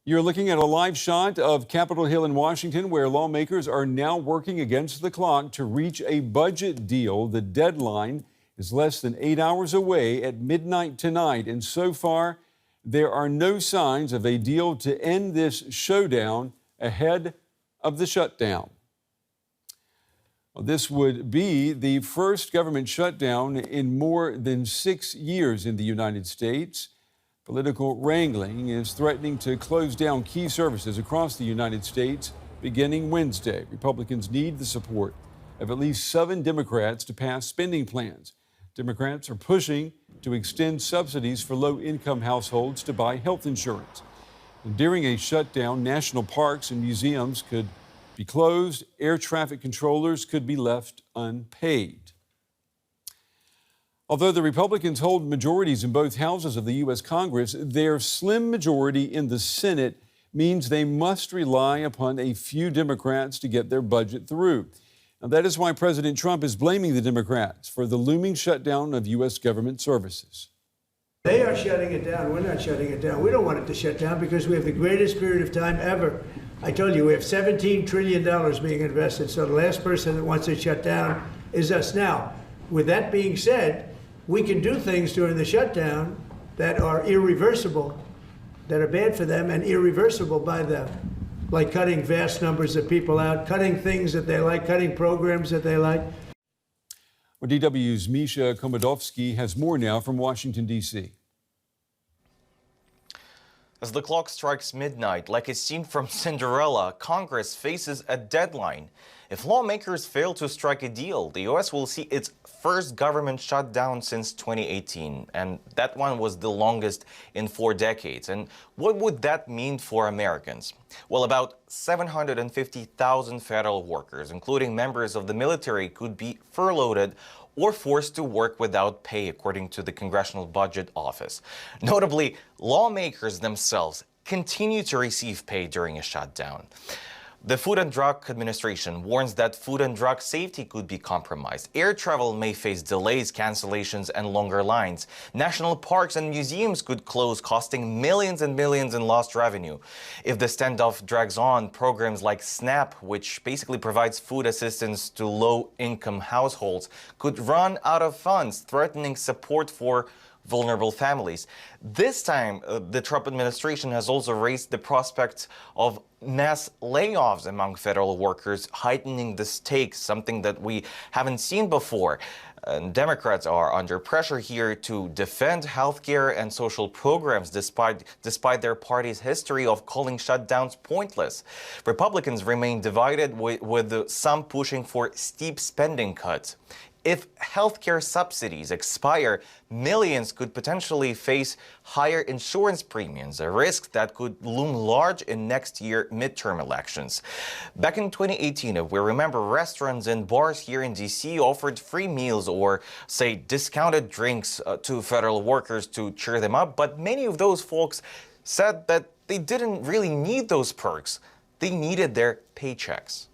You're looking at a live shot of Capitol Hill in Washington, where lawmakers are now working against the clock to reach a budget deal. The deadline is less than 8 hours away at midnight tonight, and so far, there are no signs of a deal to end this showdown ahead of the shutdown. Well, this would be the first government shutdown in more than 6 years in the United States. Political wrangling is threatening to close down key services across the United States beginning Wednesday. Republicans need the support of at least 7 Democrats to pass spending plans. Democrats are pushing to extend subsidies for low-income households to buy health insurance. And during a shutdown, national parks and museums could be closed. Air traffic controllers could be left unpaid. Although the Republicans hold majorities in both houses of the U.S. Congress, their slim majority in the Senate means they must rely upon a few Democrats to get their budget through. Now, that is why President Trump is blaming the Democrats for the looming shutdown of U.S. government services. They are shutting it down. We're not shutting it down. We don't want it to shut down because we have the greatest period of time ever. I told you, we have $17 trillion being invested, so the last person that wants it shut down is us. Now, with that being said, we can do things during the shutdown that are irreversible, that are bad for them and irreversible by them, like cutting vast numbers of people out, cutting things that they like, cutting programs that they like. Well, DW's Misha Komodovsky has more now from Washington, D.C. As the clock strikes midnight, like a scene from Cinderella, Congress faces a deadline. If lawmakers fail to strike a deal, the U.S. will see its first government shutdown since 2018, and that one was the longest in 4 decades. And what would that mean for Americans? Well, about 750,000 federal workers, including members of the military, could be furloughed or forced to work without pay, according to the Congressional Budget Office. Notably, lawmakers themselves continue to receive pay during a shutdown. The Food and Drug Administration warns that food and drug safety could be compromised. Air travel may face delays, cancellations, and longer lines. National parks and museums could close, costing millions and millions in lost revenue. If the standoff drags on, programs like SNAP, which basically provides food assistance to low-income households, could run out of funds, threatening support for vulnerable families. This time, the Trump administration has also raised the prospect of mass layoffs among federal workers, heightening the stakes, something that we haven't seen before. And Democrats are under pressure here to defend healthcare and social programs despite their party's history of calling shutdowns pointless. Republicans remain divided, with some pushing for steep spending cuts. If healthcare subsidies expire, millions could potentially face higher insurance premiums, a risk that could loom large in next year's midterm elections. Back in 2018, if we remember, restaurants and bars here in D.C. offered free meals or, say, discounted drinks to federal workers to cheer them up. But many of those folks said that they didn't really need those perks. They needed their paychecks.